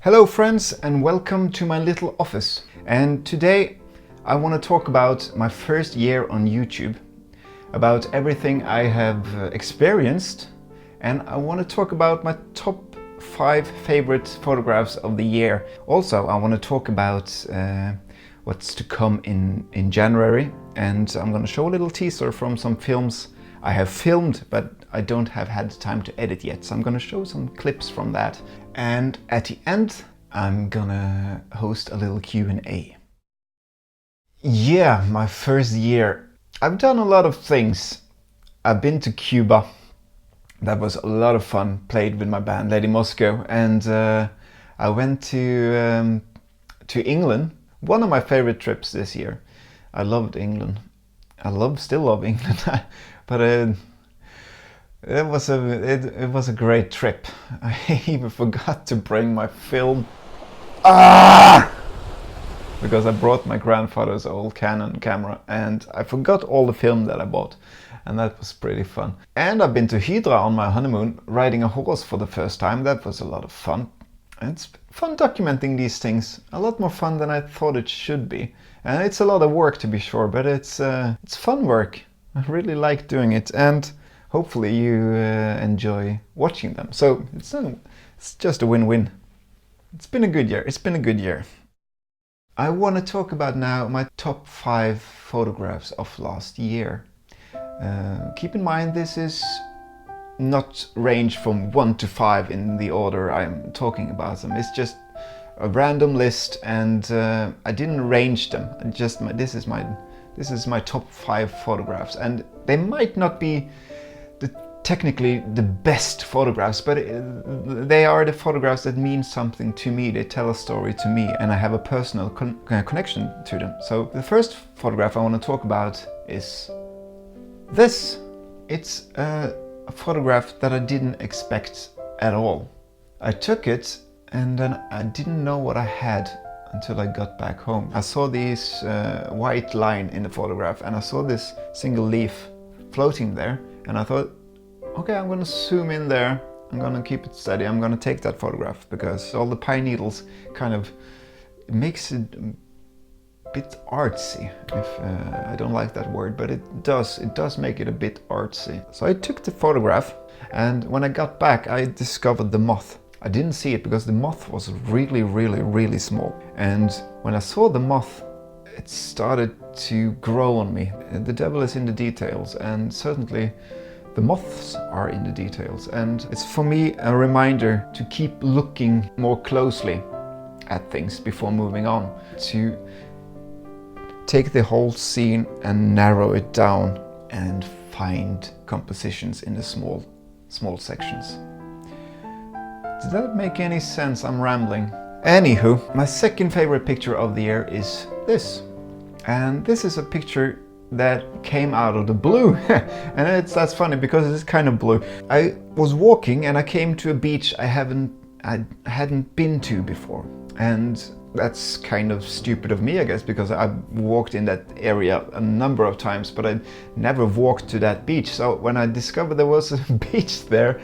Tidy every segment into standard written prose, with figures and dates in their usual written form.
Hello friends, and welcome to my little office. And today I want to talk about my first year on YouTube, about everything I have experienced, and I want to talk about my top 5 favorite photographs of the year. Also, I want to talk about what's to come in January, and I'm going to show a little teaser from some films I have filmed, but I don't have had time to edit yet. So I'm going to show some clips from that. And at the end, I'm gonna host a little Q&A. Yeah, my first year. I've done a lot of things. I've been to Cuba. That was a lot of fun. Played with my band, Lady Moscow. And I went to England. One of my favorite trips this year. I loved England. Still love England. But it was a great trip. I even forgot to bring my film. Because I brought my grandfather's old Canon camera and I forgot all the film that I bought, and that was pretty fun. And I've been to Hydra on my honeymoon, riding a horse for the first time. That was a lot of fun. And it's fun documenting these things. A lot more fun than I thought it should be. And it's a lot of work, to be sure, but it's fun work. I really like doing it, and hopefully you enjoy watching them. So it's just a win-win. It's been a good year. I want to talk about now my top 5 photographs of last year. Keep in mind, this is not range from 1 to 5 in the order I'm talking about them. It's just a random list, and I didn't range them. This is my top 5 photographs, and they might not be technically the best photographs, but they are the photographs that mean something to me. They tell a story to me, and I have a personal connection to them. So the first photograph I want to talk about is this. It's a photograph that I didn't expect at all. I took it and then I didn't know what I had until I got back home. I saw this white line in the photograph, and I saw this single leaf floating there, and I thought, okay, I'm gonna zoom in there, I'm gonna keep it steady, I'm gonna take that photograph, because all the pine needles kind of makes it a bit artsy. I don't like that word, but it does make it a bit artsy. So I took the photograph, and when I got back I discovered the moth. I didn't see it because the moth was really small, and when I saw the moth, it started to grow on me. The devil is in the details, and certainly the moths are in the details, and it's for me a reminder to keep looking more closely at things before moving on, to take the whole scene and narrow it down and find compositions in the small sections. Does that make any sense? I'm rambling. Anywho, my second favorite picture of the year is this, and this is a picture that came out of the blue. And that's funny because it's kind of blue. I was walking and I came to a beach I hadn't been to before, and that's kind of stupid of me, I guess, because I've walked in that area a number of times, but I never walked to that beach. So when I discovered there was a beach there,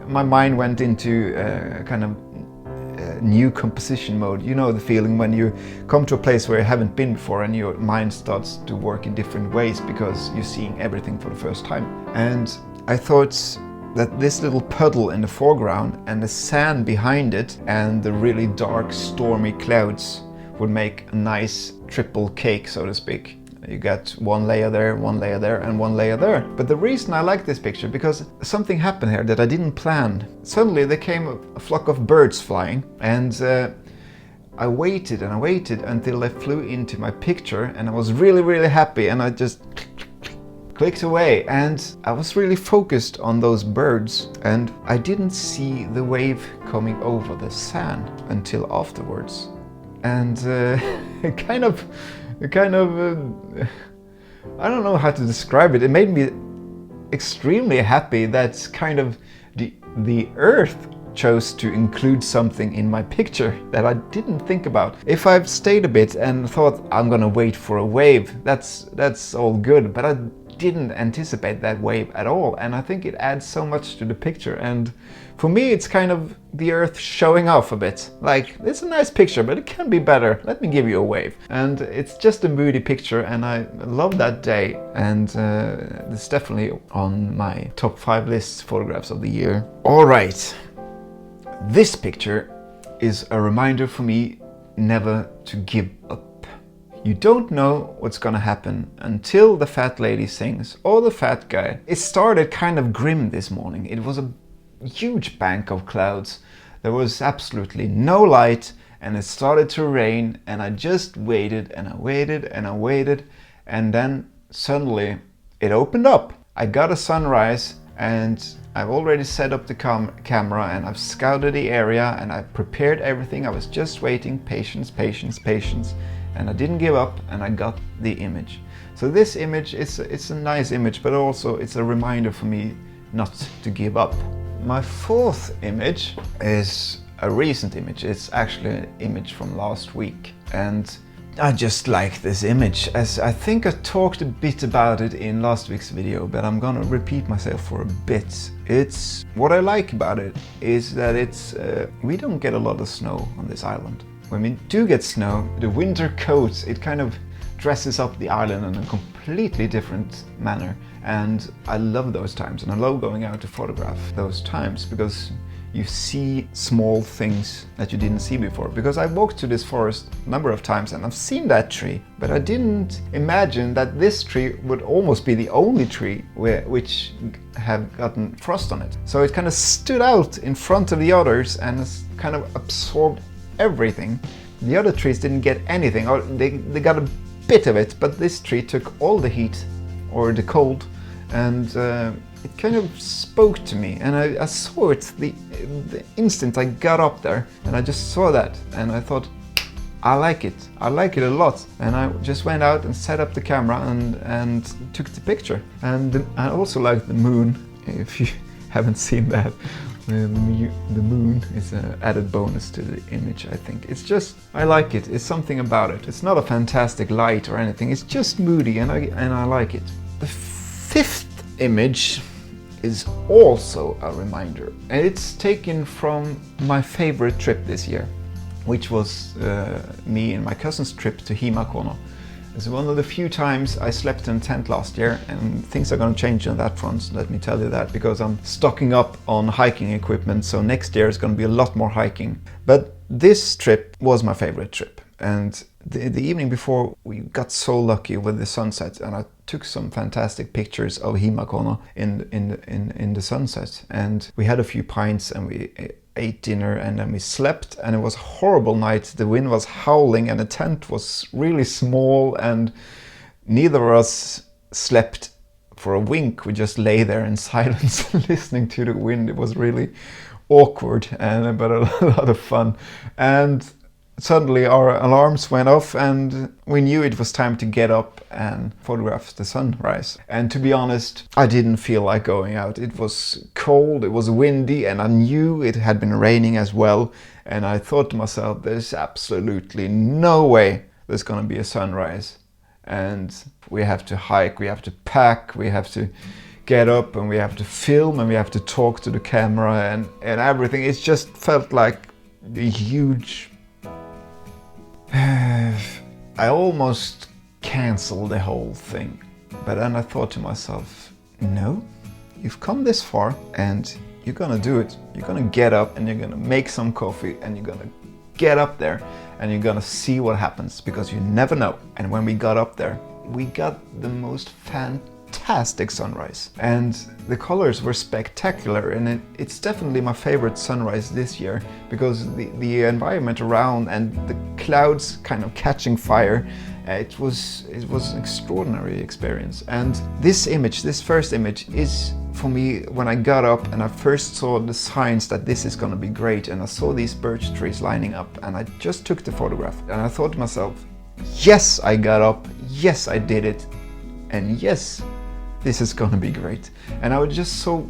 my mind went into kind of new composition mode. You know the feeling when you come to a place where you haven't been before and your mind starts to work in different ways because you're seeing everything for the first time. And I thought that this little puddle in the foreground and the sand behind it and the really dark stormy clouds would make a nice triple cake, so to speak. You got one layer there, and one layer there. But the reason I like this picture, because something happened here that I didn't plan. Suddenly there came a flock of birds flying, and I waited until they flew into my picture, and I was really happy, and I just clicked away, and I was really focused on those birds, and I didn't see the wave coming over the sand until afterwards. And I don't know how to describe it. It made me extremely happy that kind of the earth chose to include something in my picture that I didn't think about. If I've stayed a bit and thought I'm gonna wait for a wave, that's all good, but I didn't anticipate that wave at all, and I think it adds so much to the picture. And for me, it's kind of the Earth showing off a bit. Like, it's a nice picture, but it can be better. Let me give you a wave. And it's just a moody picture, and I love that day. And it's definitely on my top 5 list photographs of the year. All right, this picture is a reminder for me never to give up. You don't know what's gonna happen until the fat lady sings or the fat guy. It started kind of grim this morning. It was a huge bank of clouds. There was absolutely no light, and it started to rain, and I just waited and I waited and I waited, and then suddenly it opened up. I got a sunrise, and I've already set up the camera, and I've scouted the area, and I prepared everything. I was just waiting, patience, patience, patience. And I didn't give up, and I got the image. So this image, it's a nice image, but also it's a reminder for me not to give up. My 4th image is a recent image. It's actually an image from last week. And I just like this image, as I think I talked a bit about it in last week's video, but I'm gonna repeat myself for a bit. It's what I like about it is that we don't get a lot of snow on this island. When we do get snow, the winter coat, it kind of dresses up the island in a completely different manner. And I love those times, and I love going out to photograph those times, because you see small things that you didn't see before. Because I walked to this forest a number of times and I've seen that tree, but I didn't imagine that this tree would almost be the only tree which have gotten frost on it. So it kind of stood out in front of the others and has kind of absorbed everything. The other trees didn't get anything, or they got a bit of it, but this tree took all the heat or the cold, and it kind of spoke to me, and I saw it the instant I got up there, and I just saw that, and I thought, I like it a lot. And I just went out and set up the camera and took the picture. And I also like the moon. If you haven't seen that, the moon is an added bonus to the image, I think. It's just, I like it. It's something about it. It's not a fantastic light or anything. It's just moody, and I like it. The 5th image is also a reminder, and it's taken from my favorite trip this year, which was me and my cousin's trip to Himakono. It's one of the few times I slept in a tent last year, and things are going to change on that front, let me tell you that, because I'm stocking up on hiking equipment, so next year is going to be a lot more hiking. But this trip was my favorite trip, and the evening before we got so lucky with the sunset, and I took some fantastic pictures of Himakono in the sunset, and we had a few pints and we ate dinner, and then we slept, and it was a horrible night. The wind was howling and the tent was really small, and neither of us slept for a wink. We just lay there in silence listening to the wind. It was really awkward, but a lot of fun. And suddenly our alarms went off, and we knew it was time to get up and photograph the sunrise. And to be honest, I didn't feel like going out. It was cold, it was windy, and I knew it had been raining as well. And I thought to myself, there's absolutely no way there's gonna be a sunrise. And we have to hike, we have to pack, we have to get up, and we have to film, and we have to talk to the camera and everything. It just felt like a huge... I almost canceled the whole thing, but then I thought to myself, no, you've come this far and you're gonna do it. You're gonna get up and you're gonna make some coffee, and you're gonna get up there and you're gonna see what happens, because you never know. And when we got up there, we got the most fantastic sunrise, and the colors were spectacular, and it's definitely my favorite sunrise this year, because the environment around and the clouds kind of catching fire, it was an extraordinary experience. And this image, this first image, is for me when I got up and I first saw the signs that this is going to be great, and I saw these birch trees lining up, and I just took the photograph, and I thought to myself, yes, I got up, yes, I did it, and yes, this is gonna be great. And I was just so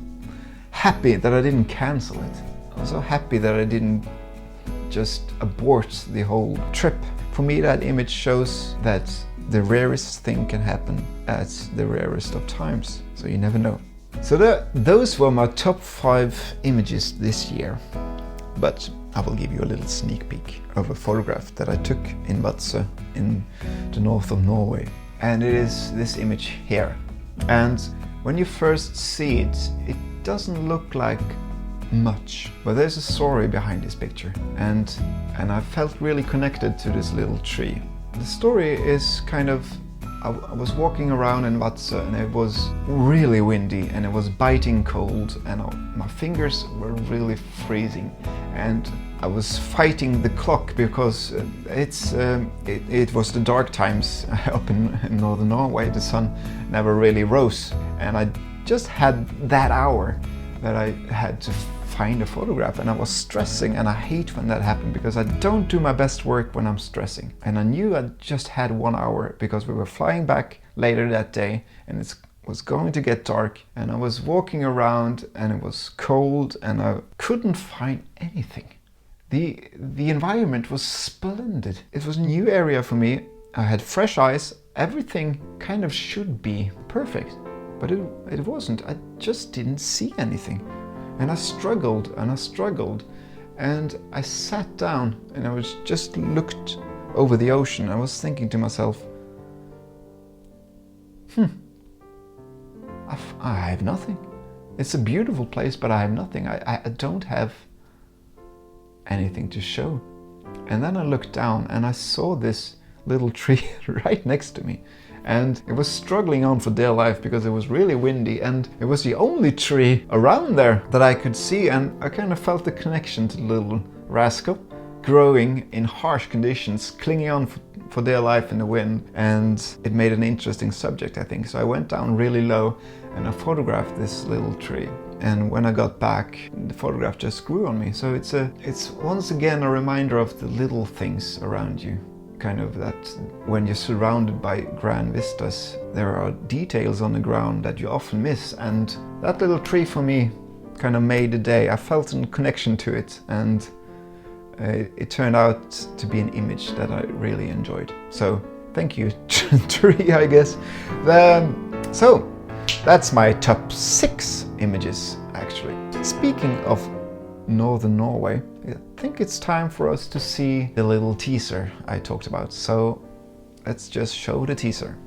happy that I didn't cancel it. I was so happy that I didn't just abort the whole trip. For me, that image shows that the rarest thing can happen at the rarest of times, so you never know. So those were my top 5 images this year, but I will give you a little sneak peek of a photograph that I took in Røde in the north of Norway. And it is this image here. And when you first see it, it doesn't look like much, but there's a story behind this picture, and I felt really connected to this little tree. The story is kind of, I was walking around in Røde and it was really windy and it was biting cold and my fingers were really freezing, and I was fighting the clock because it was the dark times up in northern Norway. The sun never really rose, and I just had that hour that I had to find a photograph, and I was stressing, and I hate when that happened because I don't do my best work when I'm stressing. And I knew I just had 1 hour because we were flying back later that day and it was going to get dark, and I was walking around and it was cold and I couldn't find anything. The environment was splendid. It was a new area for me. I had fresh eyes. Everything kind of should be perfect, but it wasn't. I just didn't see anything. And I struggled and I struggled, and I sat down and I was just looked over the ocean. I was thinking to myself, I have nothing. It's a beautiful place, but I have nothing. I don't have anything to show. And then I looked down and I saw this little tree right next to me. And it was struggling on for dear life because it was really windy, and it was the only tree around there that I could see, and I kind of felt the connection to the little rascal growing in harsh conditions, clinging on for dear life in the wind, and it made an interesting subject, I think. So I went down really low and I photographed this little tree. And when I got back, the photograph just grew on me. So it's once again a reminder of the little things around you. Kind of that when you're surrounded by grand vistas, there are details on the ground that you often miss, and that little tree for me kind of made the day. I felt a connection to it, and it turned out to be an image that I really enjoyed. So thank you, tree, I guess. So that's my top 6 images, actually. Speaking of northern Norway, I think it's time for us to see the little teaser I talked about. So let's just show the teaser.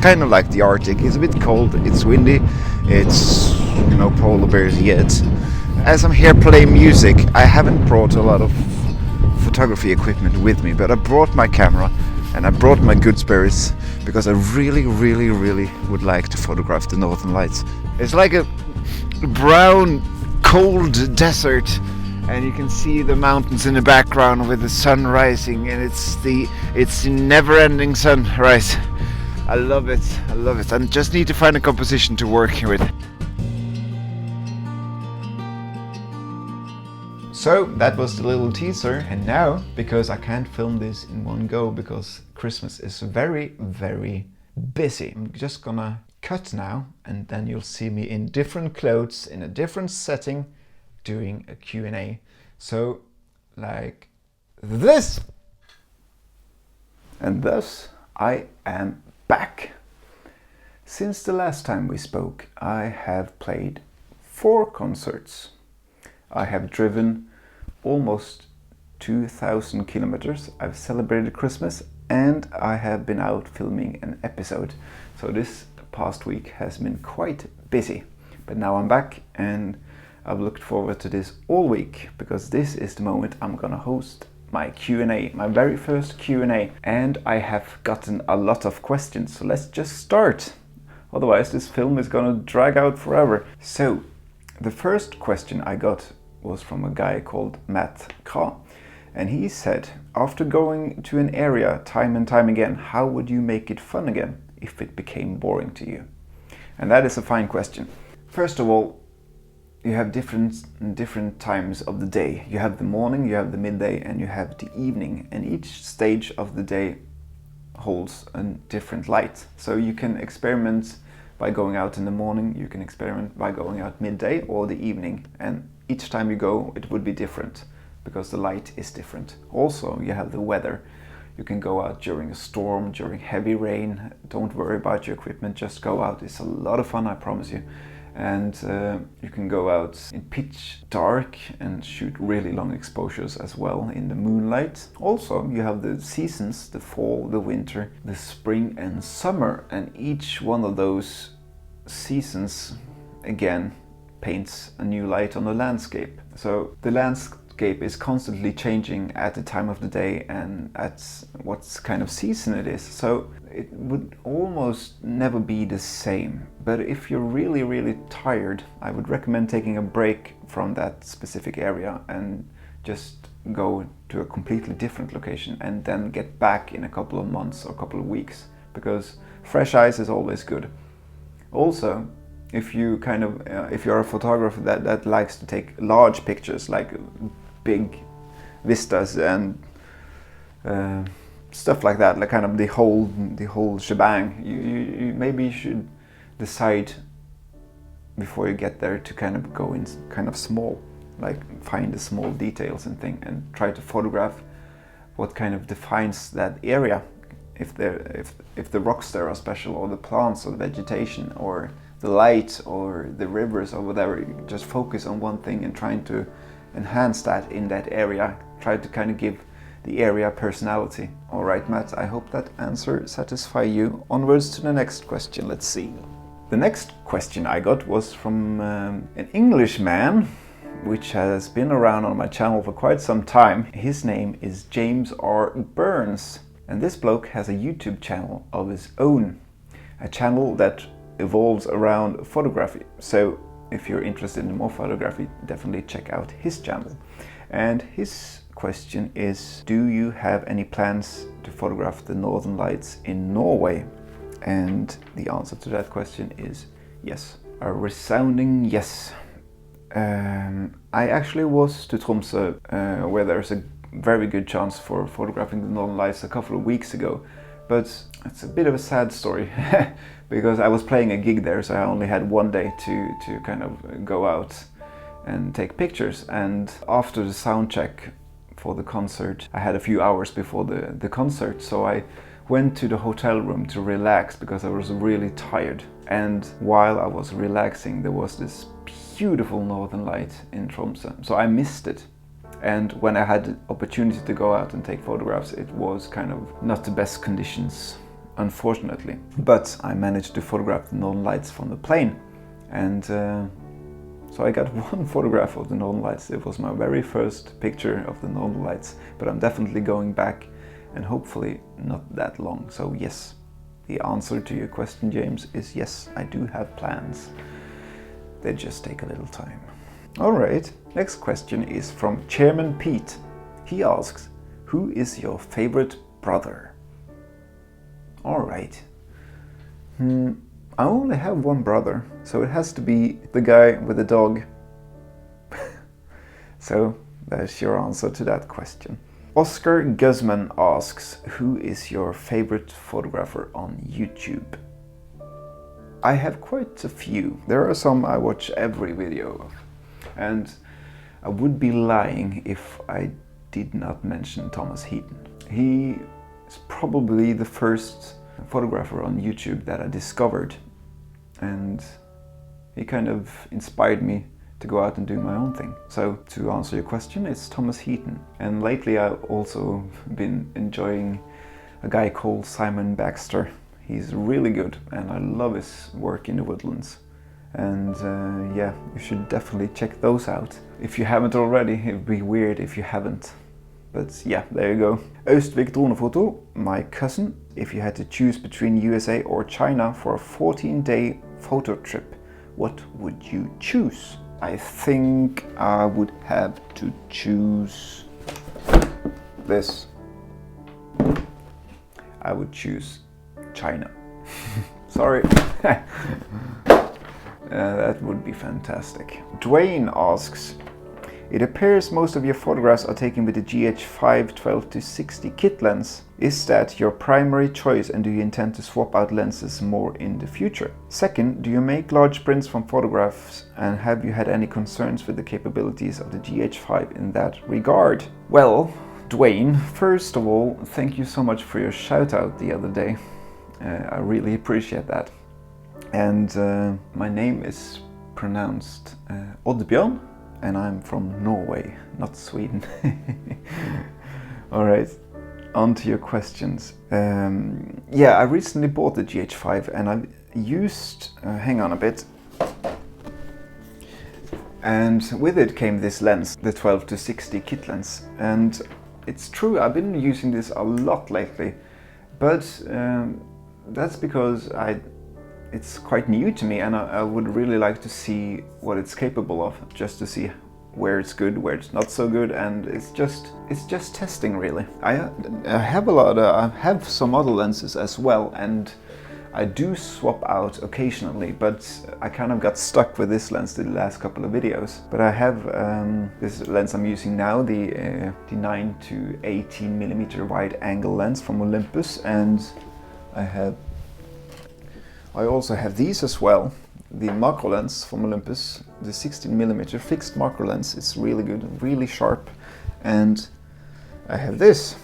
Kind of like the Arctic. It's a bit cold, it's windy, it's no polar bears yet. As I'm here playing music, I haven't brought a lot of photography equipment with me, but I brought my camera and I brought my good spirits because I really would like to photograph the Northern Lights. It's like a brown, cold desert, and you can see the mountains in the background with the sun rising, and it's the never-ending sunrise. I love it, I love it. I just need to find a composition to work with. So that was the little teaser, and now, because I can't film this in one go because Christmas is very busy, I'm just gonna cut now, and then you'll see me in different clothes, in a different setting, doing a Q&A. So, like this! And thus, I am back. Since the last time we spoke, I have played 4 concerts. I have driven almost 2,000 kilometers. I've celebrated Christmas, and I have been out filming an episode. So this past week has been quite busy. But now I'm back, and I've looked forward to this all week, because this is the moment I'm gonna host my Q&A, my very first Q&A, and I have gotten a lot of questions, so let's just start. Otherwise this film is gonna drag out forever. So the first question I got was from a guy called Matt Kra, and he said, after going to an area time and time again, how would you make it fun again if it became boring to you? And that is a fine question. First of all, you have different times of the day. You have the morning, you have the midday, and you have the evening, and each stage of the day holds a different light. So you can experiment by going out in the morning, you can experiment by going out midday or the evening, and each time you go it would be different because the light is different. Also, you have the weather. You can go out during a storm, during heavy rain. Don't worry about your equipment, just go out. It's a lot of fun, I promise you. And you can go out in pitch dark and shoot really long exposures as well in the moonlight. Also, you have the seasons, the fall, the winter, the spring and summer, and each one of those seasons again paints a new light on the landscape. So the landscape is constantly changing at the time of the day and at what kind of season it is. So it would almost never be the same. But if you're really tired, I would recommend taking a break from that specific area and just go to a completely different location and then get back in a couple of months or a couple of weeks, because fresh eyes is always good. Also, if you if you're a photographer that likes to take large pictures, like big vistas and stuff like that, like kind of the whole shebang, you maybe should decide before you get there to kind of go in kind of small, like find the small details and try to photograph what kind of defines that area. If the rocks there are special, or the plants or the vegetation or the light or the rivers or whatever, you just focus on one thing and trying to enhance that in that area. Try to kind of give the area personality. All right, Matt, I hope that answer satisfies you. Onwards to the next question, let's see. The next question I got was from an Englishman, which has been around on my channel for quite some time. His name is James R. Burns, and this bloke has a YouTube channel of his own, a channel that evolves around photography. So if you're interested in more photography, definitely check out his channel. And his question is, do you have any plans to photograph the Northern Lights in Norway? And the answer to that question is yes. A resounding yes. I actually was to Tromsø, where there's a very good chance for photographing the Northern Lights a couple of weeks ago. But it's a bit of a sad story because I was playing a gig there, so I only had one day to kind of go out and take pictures. And after the sound check for the concert, I had a few hours before the concert, so I went to the hotel room to relax because I was really tired. And while I was relaxing, there was this beautiful northern light in Tromsø, so I missed it. And when I had the opportunity to go out and take photographs, it was kind of not the best conditions, unfortunately. But I managed to photograph the northern lights from the plane, and so I got one photograph of the northern lights. It was my very first picture of the northern lights, but I'm definitely going back, and hopefully not that long. So yes, the answer to your question, James, is yes, I do have plans. They just take a little time. All right, next question is from Chairman Pete. He asks, who is your favorite brother? All right. I only have one brother, so it has to be the guy with the dog. So that's your answer to that question. Oscar Guzman asks, who is your favorite photographer on YouTube? I have quite a few. There are some I watch every video of. And I would be lying if I did not mention Thomas Heaton. He is probably the first photographer on YouTube that I discovered. And he kind of inspired me to go out and do my own thing. So to answer your question, it's Thomas Heaton. And lately I've also been enjoying a guy called Simon Baxter. He's really good and I love his work in the woodlands. And yeah, you should definitely check those out. If you haven't already, it'd be weird if you haven't. But yeah, there you go. Østvik Dronefoto, my cousin. If you had to choose between USA or China for a 14-day photo trip, what would you choose? I think I would have to choose this. I would choose China. Sorry. That would be fantastic. Dwayne asks, it appears most of your photographs are taken with the GH5 12-60 kit lens. Is that your primary choice, and do you intend to swap out lenses more in the future? Second, do you make large prints from photographs, and have you had any concerns with the capabilities of the GH5 in that regard? Well, Dwayne, first of all, thank you so much for your shout out the other day. I really appreciate that. And my name is pronounced Oddbjørn. And I'm from Norway, not Sweden. All right, on to your questions. Yeah, I recently bought the GH5 and I've used, hang on a bit. And with it came this lens, the 12-60 kit lens. And it's true, I've been using this a lot lately, but that's because it's quite new to me, and I would really like to see what it's capable of, just to see where it's good, where it's not so good, and it's just testing really. I have some other lenses as well, and I do swap out occasionally, but I kind of got stuck with this lens the last couple of videos. But I have this lens I'm using now, the 9-18mm wide angle lens from Olympus, and I also have these as well, the macro lens from Olympus, the 16mm fixed macro lens. It's really good, really sharp. And I have this,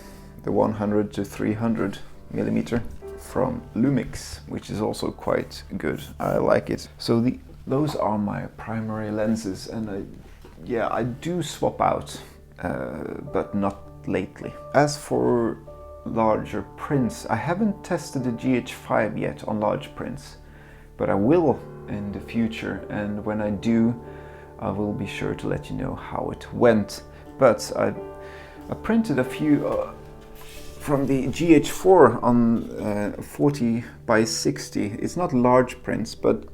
the 100-300mm from Lumix, which is also quite good. I like it. So those are my primary lenses, and I do swap out, but not lately. As for larger prints, I haven't tested the GH5 yet on large prints, but I will in the future, and when I do, I will be sure to let you know how it went. But I printed a few from the GH4 on 40x60. It's not large prints, but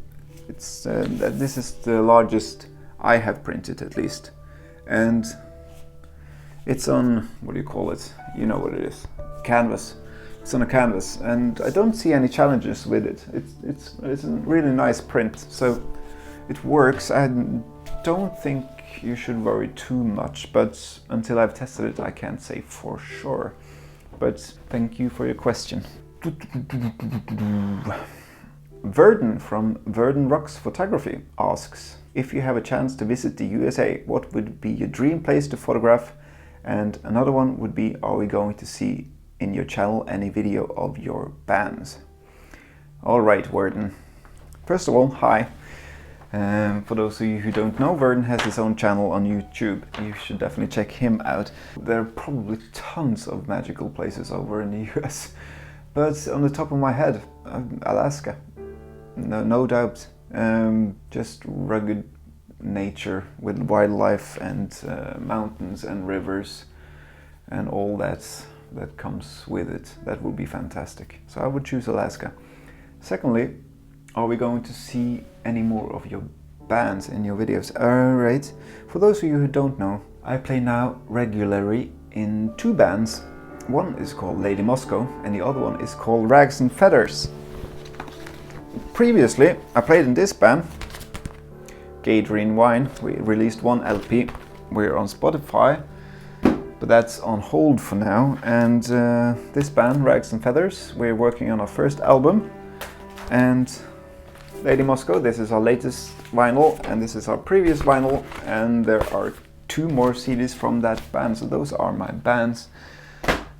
it's this is the largest I have printed, at least, and it's on, what do you call it? You know what it is. Canvas. It's on a canvas, and I don't see any challenges with it. It's a really nice print, so it works. I don't think you should worry too much, but until I've tested it, I can't say for sure. But thank you for your question. Verden from Verden Rocks Photography asks, if you have a chance to visit the USA, what would be your dream place to photograph? And another one would be, are we going to see in your channel any video of your bands? All right, Verden. First of all, hi. For those of you who don't know, Verden has his own channel on YouTube. You should definitely check him out. There are probably tons of magical places over in the US. But on the top of my head, Alaska. No doubt. Just rugged nature with wildlife and mountains and rivers and all that comes with it. That would be fantastic. So I would choose Alaska. Secondly, are we going to see any more of your bands in your videos? Alright, for those of you who don't know, I play now regularly in two bands. One is called Lady Moscow and the other one is called Rags and Feathers. Previously, I played in this band, Gadrine Wine. We released one LP. We're on Spotify, but that's on hold for now. And this band, Rags and Feathers, we're working on our first album. And Lady Moscow, this is our latest vinyl, and this is our previous vinyl, and there are two more CDs from that band, so those are my bands.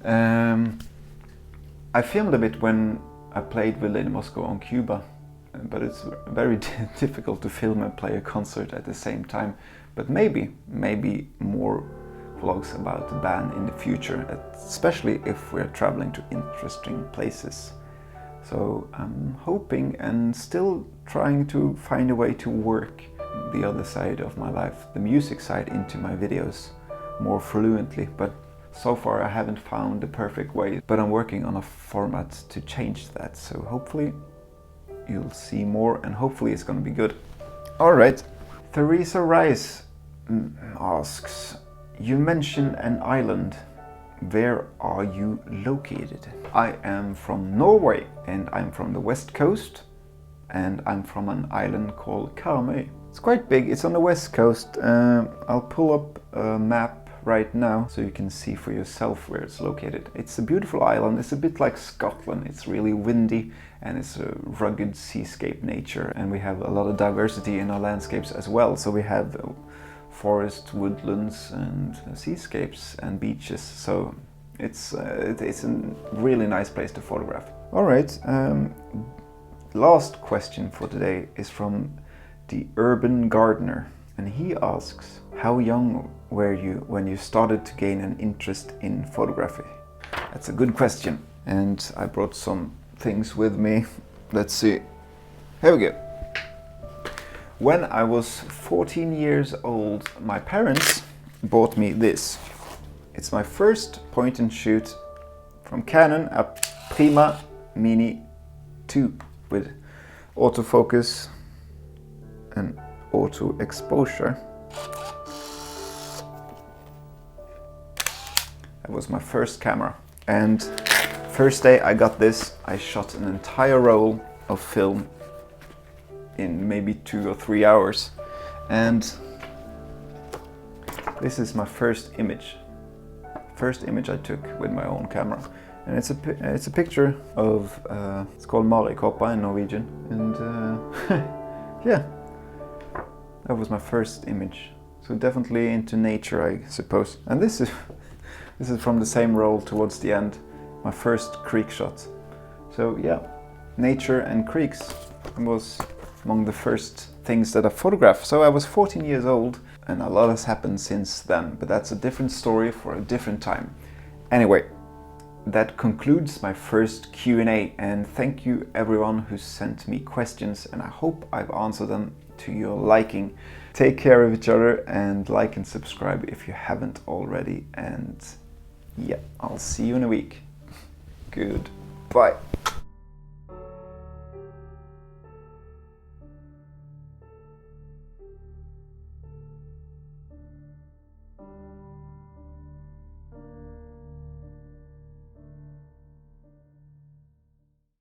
I filmed a bit when I played with Lady Moscow on Cuba, but it's very difficult to film and play a concert at the same time. But maybe more vlogs about the band in the future, especially if we're traveling to interesting places. So I'm hoping and still trying to find a way to work the other side of my life, the music side, into my videos more fluently. But so far I haven't found the perfect way, but I'm working on a format to change that. So hopefully you'll see more, and hopefully it's going to be good. All right, Theresa Rice asks, you mentioned an island. Where are you located? I am from Norway and I'm from the west coast, and I'm from an island called Karmøy. It's quite big, it's on the west coast. I'll pull up a map right now so you can see for yourself where it's located. It's a beautiful island, it's a bit like Scotland. It's really windy and it's a rugged seascape nature, and we have a lot of diversity in our landscapes as well. So we have forest, woodlands and seascapes and beaches, so it's a really nice place to photograph. Alright, last question for today is from the Urban Gardener, and he asks, how young were you when you started to gain an interest in photography? That's a good question, and I brought some things with me. Let's see. Here we go. When I was 14 years old, my parents bought me this. It's my first point and shoot from Canon, a Prima Mini 2 with autofocus and auto exposure. That was my first camera, and first day I got this, I shot an entire roll of film in maybe 2 or 3 hours, and this is my first image I took with my own camera, and it's a picture of it's called Marikoppa in Norwegian, and yeah, that was my first image. So definitely into nature, I suppose. And this is from the same roll towards the end, my first creek shot. So yeah, nature and creeks was among the first things that I photographed. So I was 14 years old, and a lot has happened since then, but that's a different story for a different time. Anyway, that concludes my first Q&A, and thank you everyone who sent me questions, and I hope I've answered them to your liking. Take care of each other and like and subscribe if you haven't already, and yeah, I'll see you in a week. Goodbye.